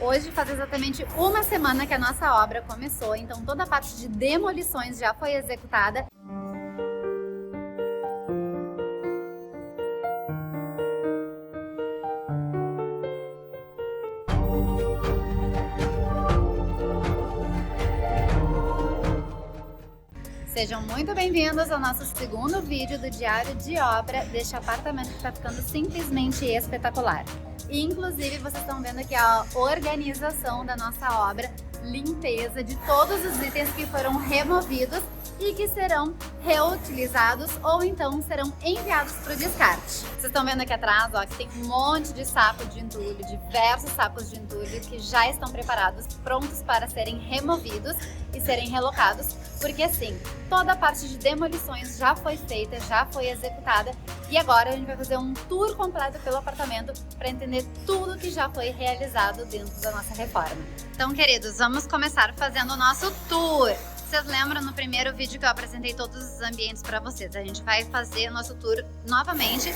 Hoje faz exatamente uma semana que a nossa obra começou, então toda a parte de demolições já foi executada. Sejam muito bem-vindos ao nosso segundo vídeo do diário de obra deste apartamento que está ficando simplesmente espetacular. E, inclusive, vocês estão vendo aqui a organização da nossa obra, limpeza de todos os itens que foram removidos e que serão reutilizados ou então serão enviados para o descarte. Vocês estão vendo aqui atrás, ó, que tem um monte de saco de entulho, diversos sacos de entulho que já estão preparados, prontos para serem removidos e serem relocados, porque sim, toda a parte de demolições já foi feita, já foi executada e agora a gente vai fazer um tour completo pelo apartamento para entender tudo que já foi realizado dentro da nossa reforma. Então, queridos, vamos começar fazendo o nosso tour. Vocês lembram no primeiro vídeo que eu apresentei todos os ambientes para vocês? A gente vai fazer o nosso tour novamente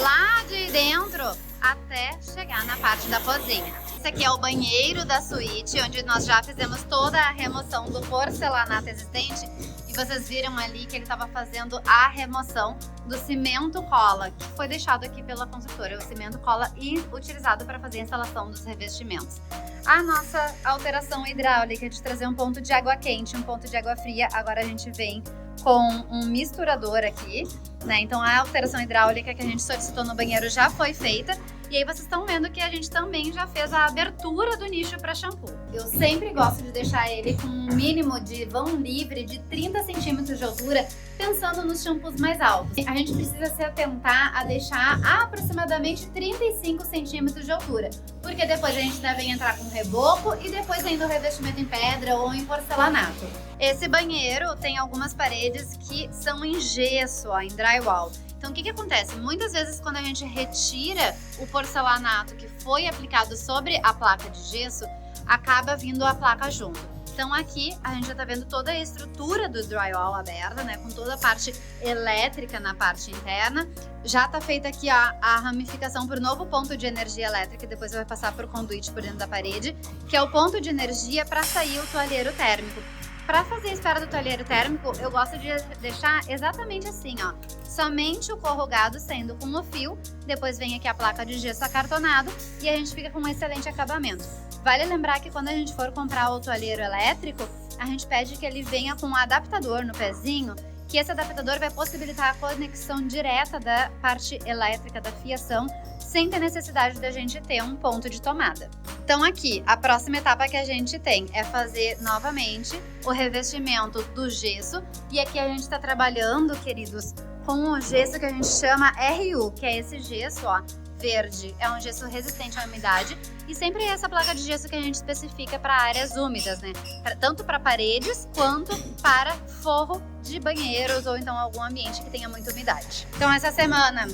lá de dentro até chegar na parte da cozinha. Esse aqui é o banheiro da suíte, onde nós já fizemos toda a remoção do porcelanato existente. E vocês viram ali que ele estava fazendo a remoção do cimento cola, que foi deixado aqui pela construtora, o cimento cola utilizado para fazer a instalação dos revestimentos. A nossa alteração hidráulica de trazer um ponto de água quente, um ponto de água fria, agora a gente vem com um misturador aqui, né? Então a alteração hidráulica que a gente solicitou no banheiro já foi feita. E aí vocês estão vendo que a gente também já fez a abertura do nicho para shampoo. Eu sempre gosto de deixar ele com um mínimo de vão livre de 30 centímetros de altura, pensando nos shampoos mais altos. A gente precisa se atentar a deixar aproximadamente 35 centímetros de altura, porque depois a gente deve entrar com reboco e depois ainda o revestimento em pedra ou em porcelanato. Esse banheiro tem algumas paredes que são em gesso, ó, em drywall. Então o que acontece? Muitas vezes quando a gente retira o porcelanato que foi aplicado sobre a placa de gesso, acaba vindo a placa junto. Então aqui a gente já tá vendo toda a estrutura do drywall aberta, né, com toda a parte elétrica na parte interna. Já tá feita aqui a ramificação por novo ponto de energia elétrica, depois vai passar por conduíte por dentro da parede, que é o ponto de energia para sair o toalheiro térmico. Para fazer a espera do toalheiro térmico, eu gosto de deixar exatamente assim, ó. Somente o corrugado saindo com o fio, depois vem aqui a placa de gesso acartonado e a gente fica com um excelente acabamento. Vale lembrar que quando a gente for comprar o toalheiro elétrico, a gente pede que ele venha com um adaptador no pezinho, que esse adaptador vai possibilitar a conexão direta da parte elétrica da fiação, sem ter necessidade da gente ter um ponto de tomada. Então aqui, a próxima etapa que a gente tem é fazer novamente o revestimento do gesso. E aqui a gente está trabalhando, queridos, com o gesso que a gente chama RU, que é esse gesso, ó, verde. É um gesso resistente à umidade e sempre essa placa de gesso que a gente especifica para áreas úmidas, né? Tanto para paredes quanto para forro de banheiros ou então algum ambiente que tenha muita umidade. Então essa semana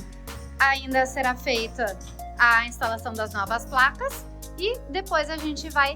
ainda será feita a instalação das novas placas e depois a gente vai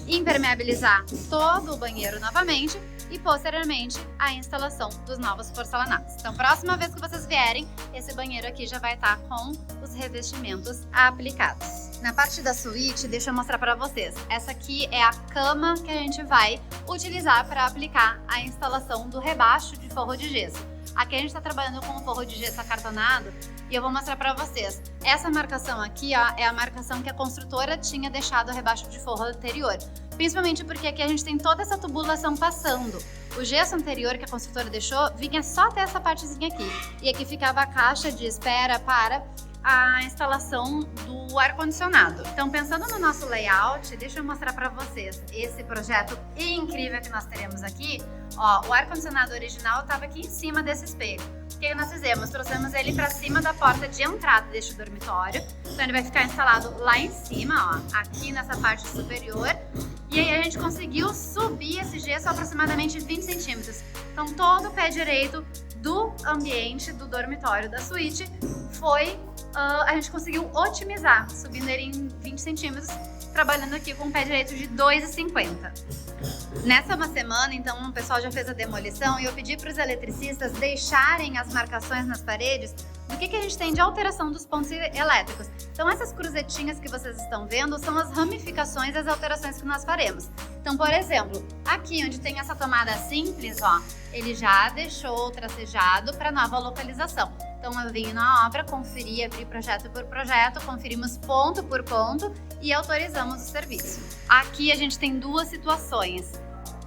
impermeabilizar todo o banheiro novamente e posteriormente a instalação dos novos porcelanatos. Então, próxima vez que vocês vierem, esse banheiro aqui já vai estar com os revestimentos aplicados. Na parte da suíte, deixa eu mostrar para vocês. Essa aqui é a cama que a gente vai utilizar para aplicar a instalação do rebaixo de forro de gesso. Aqui a gente está trabalhando com o forro de gesso acartonado e eu vou mostrar para vocês. Essa marcação aqui, ó, é a marcação que a construtora tinha deixado rebaixo de forro anterior. Principalmente porque aqui a gente tem toda essa tubulação passando. O gesso anterior que a construtora deixou vinha só até essa partezinha aqui. E aqui ficava a caixa de espera para a instalação do ar-condicionado. Então, pensando no nosso layout, deixa eu mostrar para vocês esse projeto incrível que nós teremos aqui. Ó, o ar-condicionado original estava aqui em cima desse espelho. O que nós fizemos? Trouxemos ele para cima da porta de entrada deste dormitório. Então, ele vai ficar instalado lá em cima, ó, aqui nessa parte superior. E aí a gente conseguiu subir esse gesso a aproximadamente 20 centímetros. Então, todo o pé direito do ambiente do dormitório da suíte foi... a gente conseguiu otimizar, subindo ele em 20 centímetros, trabalhando aqui com um pé direito de 2,50. Nessa uma semana, então, o pessoal já fez a demolição e eu pedi para os eletricistas deixarem as marcações nas paredes do que a gente tem de alteração dos pontos elétricos. Então essas cruzetinhas que vocês estão vendo são as ramificações das alterações que nós faremos. Então, por exemplo, aqui onde tem essa tomada simples, ó, ele já deixou tracejado para nova localização. Então eu vim na obra, conferi, abri projeto por projeto, conferimos ponto por ponto e autorizamos o serviço. Aqui a gente tem duas situações.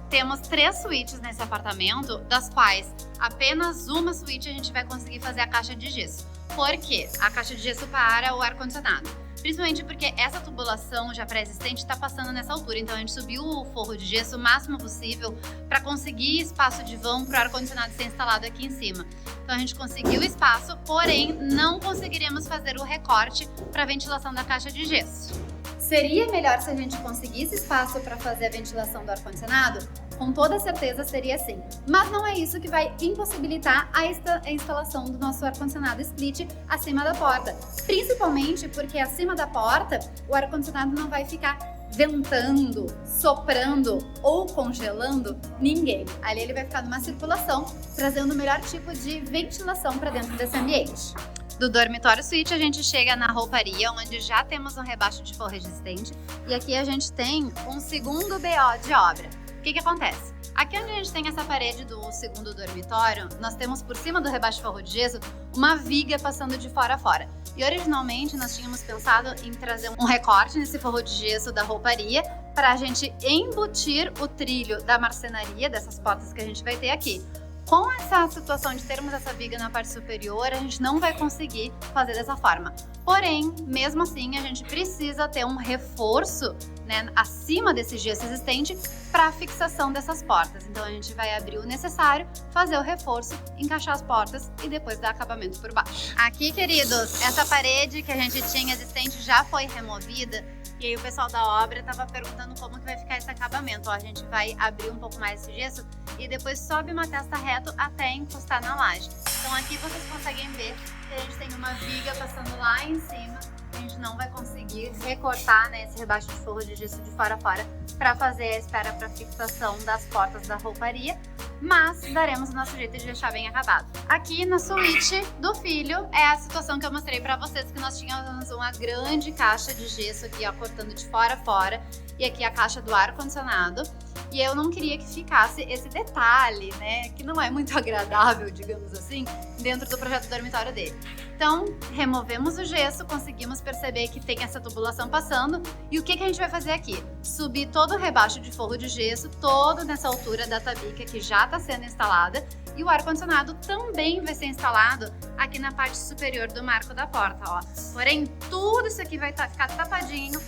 Temos 3 suítes nesse apartamento, das quais apenas uma suíte a gente vai conseguir fazer a caixa de gesso. Por quê? A caixa de gesso para o ar-condicionado. Principalmente porque essa tubulação já pré-existente está passando nessa altura, então a gente subiu o forro de gesso o máximo possível para conseguir espaço de vão para o ar-condicionado ser instalado aqui em cima. Então a gente conseguiu espaço, porém não conseguiremos fazer o recorte para a ventilação da caixa de gesso. Seria melhor se a gente conseguisse espaço para fazer a ventilação do ar-condicionado? Com toda certeza seria sim, mas não é isso que vai impossibilitar a instalação do nosso ar-condicionado split acima da porta. Principalmente porque acima da porta o ar-condicionado não vai ficar ventando, soprando ou congelando ninguém. Ali ele vai ficar numa circulação, trazendo o melhor tipo de ventilação para dentro desse ambiente. Do dormitório suíte a gente chega na rouparia, onde já temos um rebaixo de forro resistente, e aqui a gente tem um segundo BO de obra. O que acontece? Aqui onde a gente tem essa parede do segundo dormitório, nós temos por cima do rebaixo de forro de gesso uma viga passando de fora a fora. E originalmente nós tínhamos pensado em trazer um recorte nesse forro de gesso da rouparia para a gente embutir o trilho da marcenaria, dessas portas que a gente vai ter aqui. Com essa situação de termos essa viga na parte superior, a gente não vai conseguir fazer dessa forma. Porém, mesmo assim, a gente precisa ter um reforço, né, acima desse gesso existente para a fixação dessas portas. Então a gente vai abrir o necessário, fazer o reforço, encaixar as portas e depois dar acabamento por baixo. Aqui, queridos, essa parede que a gente tinha existente já foi removida. E aí o pessoal da obra estava perguntando como que vai ficar esse acabamento. Ó, a gente vai abrir um pouco mais esse gesso e depois sobe uma testa reto até encostar na laje. Então aqui vocês conseguem ver que a gente tem uma viga passando lá em cima. A gente não vai conseguir recortar, né, esse rebaixo de forro de gesso de fora a fora para fazer a espera para fixação das portas da rouparia, mas daremos o nosso jeito de deixar bem acabado. Aqui na suíte do filho é a situação que eu mostrei para vocês, que nós tínhamos uma grande caixa de gesso aqui, ó, cortando de fora a fora, e aqui a caixa do ar-condicionado. E eu não queria que ficasse esse detalhe, né, que não é muito agradável, digamos assim, dentro do projeto do dormitório dele. Então, removemos o gesso, conseguimos perceber que tem essa tubulação passando. E o que a gente vai fazer aqui? Subir todo o rebaixo de forro de gesso, todo nessa altura da tabica que já está sendo instalada. E o ar-condicionado também vai ser instalado aqui na parte superior do marco da porta, ó. Porém, tudo isso aqui vai ficar tapadinho,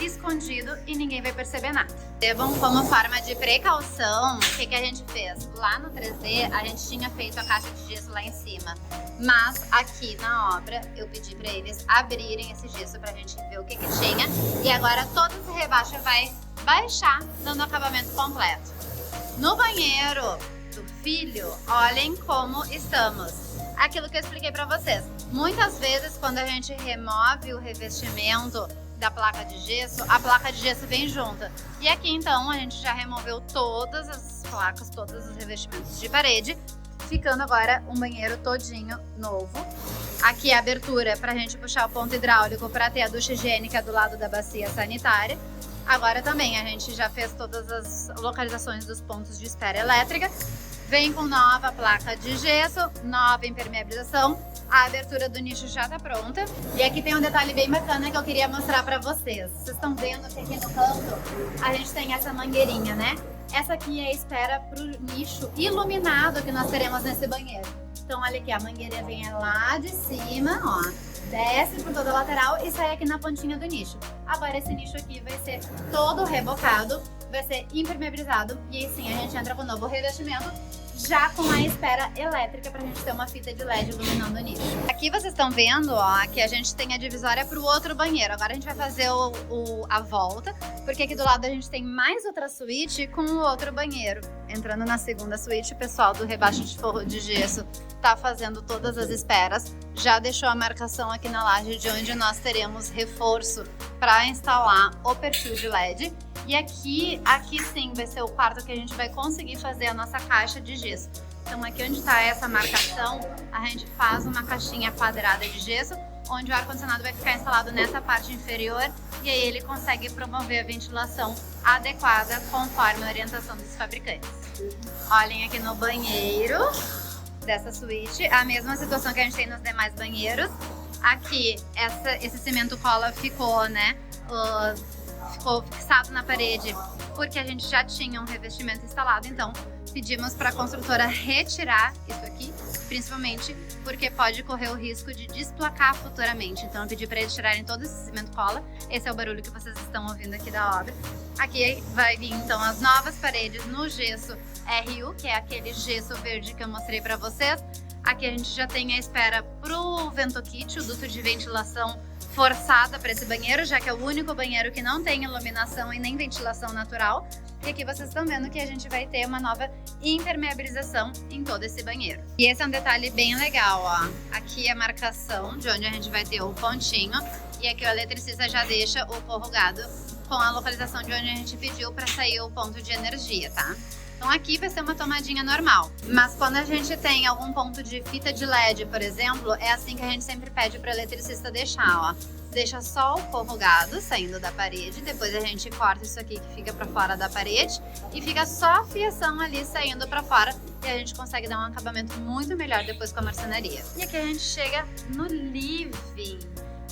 escondido, e ninguém vai perceber nada. Bom, como forma de precaução, o que a gente fez? Lá no 3D a gente tinha feito a caixa de gesso lá em cima, mas aqui na obra eu pedi para eles abrirem esse gesso pra gente ver o que tinha, e agora todo esse rebaixo vai baixar, dando acabamento completo. No banheiro do filho, olhem como estamos. Aquilo que eu expliquei para vocês. Muitas vezes quando a gente remove o revestimento da placa de gesso, a placa de gesso vem junta. E aqui então a gente já removeu todas as placas, todos os revestimentos de parede, ficando agora um banheiro todinho novo. Aqui a abertura para a gente puxar o ponto hidráulico para ter a ducha higiênica do lado da bacia sanitária. Agora também a gente já fez todas as localizações dos pontos de espera elétrica. Vem com nova placa de gesso, nova impermeabilização. A abertura do nicho já tá pronta. E aqui tem um detalhe bem bacana que eu queria mostrar pra vocês. Vocês estão vendo que aqui no canto a gente tem essa mangueirinha, né? Essa aqui é a espera pro nicho iluminado que nós teremos nesse banheiro. Então olha aqui, a mangueira vem lá de cima, ó. Desce por toda a lateral e sai aqui na pontinha do nicho. Agora esse nicho aqui vai ser todo rebocado, vai ser impermeabilizado. E aí sim, a gente entra com o novo revestimento, já com a espera elétrica pra gente ter uma fita de LED iluminando o nicho. Aqui vocês estão vendo, ó, que a gente tem a divisória pro outro banheiro. Agora a gente vai fazer a volta, porque aqui do lado a gente tem mais outra suíte com o outro banheiro. Entrando na segunda suíte, o pessoal do rebaixo de forro de gesso tá fazendo todas as esperas. Já deixou a marcação aqui na laje de onde nós teremos reforço para instalar o perfil de LED. E aqui sim vai ser o quarto que a gente vai conseguir fazer a nossa caixa de gesso. Então aqui onde está essa marcação, a gente faz uma caixinha quadrada de gesso, onde o ar-condicionado vai ficar instalado nessa parte inferior e aí ele consegue promover a ventilação adequada conforme a orientação dos fabricantes. Olhem aqui no banheiro dessa suíte, a mesma situação que a gente tem nos demais banheiros. Aqui, esse cimento cola ficou, né, ficou fixado na parede porque a gente já tinha um revestimento instalado, então pedimos para a construtora retirar isso aqui, principalmente porque pode correr o risco de desplacar futuramente. Então eu pedi para eles tirarem todo esse cimento cola. Esse é o barulho que vocês estão ouvindo aqui da obra. Aqui vai vir então as novas paredes no gesso RU, que é aquele gesso verde que eu mostrei para vocês. Aqui a gente já tem a espera pro VentoKit, o duto de ventilação forçada para esse banheiro, já que é o único banheiro que não tem iluminação e nem ventilação natural. E aqui vocês estão vendo que a gente vai ter uma nova impermeabilização em todo esse banheiro. E esse é um detalhe bem legal, ó. Aqui é a marcação de onde a gente vai ter o pontinho e aqui o eletricista já deixa o corrugado com a localização de onde a gente pediu para sair o ponto de energia, tá? Então aqui vai ser uma tomadinha normal, mas quando a gente tem algum ponto de fita de LED, por exemplo, é assim que a gente sempre pede para o eletricista deixar, ó. Deixa só o corrugado saindo da parede, depois a gente corta isso aqui que fica para fora da parede e fica só a fiação ali saindo para fora e a gente consegue dar um acabamento muito melhor depois com a marcenaria. E aqui a gente chega no living.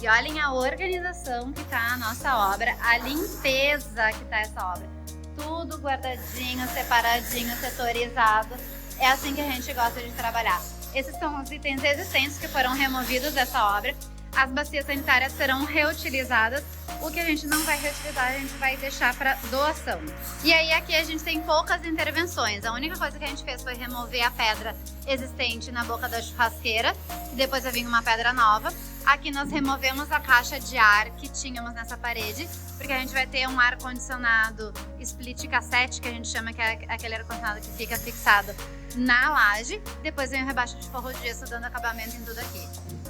E olhem a organização que tá a nossa obra, a limpeza que tá essa obra. Tudo guardadinho, separadinho, setorizado. É assim que a gente gosta de trabalhar. Esses são os itens existentes que foram removidos dessa obra. As bacias sanitárias serão reutilizadas. O que a gente não vai reutilizar, a gente vai deixar para doação. E aí aqui a gente tem poucas intervenções. A única coisa que a gente fez foi remover a pedra existente na boca da churrasqueira. E depois vai vir uma pedra nova. Aqui nós removemos a caixa de ar que tínhamos nessa parede, porque a gente vai ter um ar-condicionado split cassete, que a gente chama, que é aquele ar-condicionado que fica fixado na laje. Depois vem o rebaixo de forro de gesso dando acabamento em tudo aqui.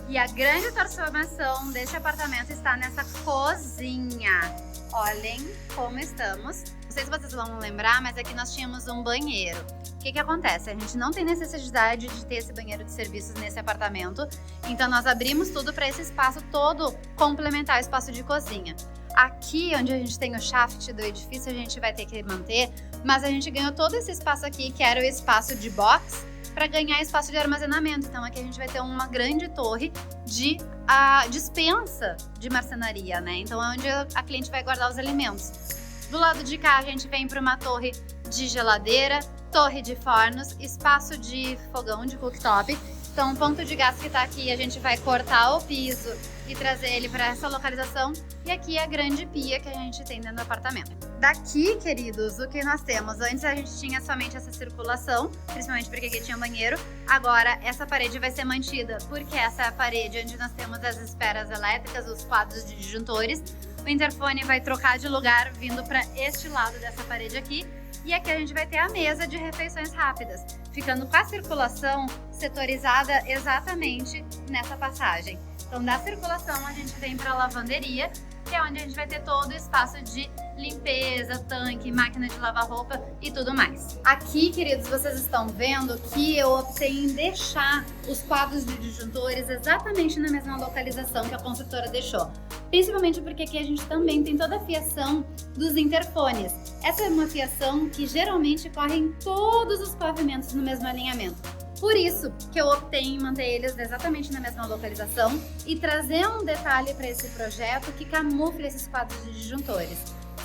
E a grande transformação deste apartamento está nessa cozinha. Olhem como estamos. Não sei se vocês vão lembrar, mas aqui nós tínhamos um banheiro. O que acontece? A gente não tem necessidade de ter esse banheiro de serviços nesse apartamento, então nós abrimos tudo para esse espaço todo complementar o espaço de cozinha. Aqui, onde a gente tem o shaft do edifício, a gente vai ter que manter, mas a gente ganhou todo esse espaço aqui, que era o espaço de box, para ganhar espaço de armazenamento. Então aqui a gente vai ter uma grande torre de dispensa de marcenaria, né? Então é onde a cliente vai guardar os alimentos. Do lado de cá a gente vem para uma torre de geladeira, torre de fornos, espaço de fogão, de cooktop. Então o ponto de gás que está aqui, a gente vai cortar o piso e trazer ele para essa localização. E aqui é a grande pia que a gente tem dentro do apartamento. Daqui, queridos, o que nós temos? Antes a gente tinha somente essa circulação, principalmente porque aqui tinha um banheiro. Agora essa parede vai ser mantida, porque essa é a parede onde nós temos as esperas elétricas, os quadros de disjuntores. O interfone vai trocar de lugar, vindo para este lado dessa parede aqui. E aqui a gente vai ter a mesa de refeições rápidas, ficando com a circulação setorizada exatamente nessa passagem. Então, da circulação, a gente vem para a lavanderia, que é onde a gente vai ter todo o espaço de limpeza, tanque, máquina de lavar roupa e tudo mais. Aqui, queridos, vocês estão vendo que eu optei em deixar os quadros de disjuntores exatamente na mesma localização que a construtora deixou. Principalmente porque aqui a gente também tem toda a fiação dos interfones. Essa é uma fiação que geralmente corre em todos os pavimentos no mesmo alinhamento. Por isso que eu optei em manter eles exatamente na mesma localização e trazer um detalhe para esse projeto que camufle esses quadros de disjuntores.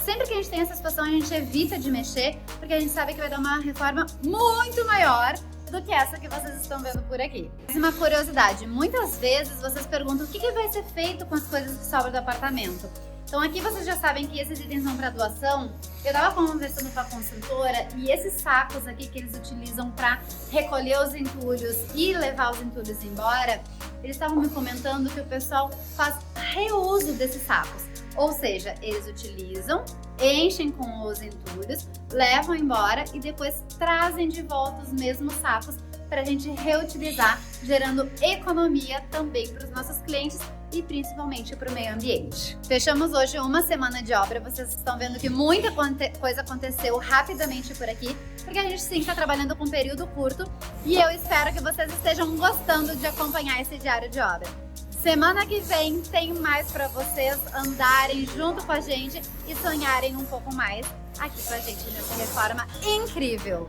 Sempre que a gente tem essa situação, a gente evita de mexer, porque a gente sabe que vai dar uma reforma muito maior do que essa que vocês estão vendo por aqui. Mas uma curiosidade, muitas vezes vocês perguntam o que vai ser feito com as coisas que sobram do apartamento. Então aqui vocês já sabem que esses itens vão para doação. Eu estava conversando com a construtora e esses sacos aqui que eles utilizam para recolher os entulhos e levar os entulhos embora, eles estavam me comentando que o pessoal faz reuso desses sacos. Ou seja, eles utilizam, enchem com os entulhos, levam embora e depois trazem de volta os mesmos sacos para a gente reutilizar, gerando economia também para os nossos clientes e principalmente para o meio ambiente. Fechamos hoje uma semana de obra, vocês estão vendo que muita coisa aconteceu rapidamente por aqui, porque a gente sim está trabalhando com um período curto e eu espero que vocês estejam gostando de acompanhar esse diário de obra. Semana que vem tem mais para vocês andarem junto com a gente e sonharem um pouco mais aqui com a gente nessa reforma incrível.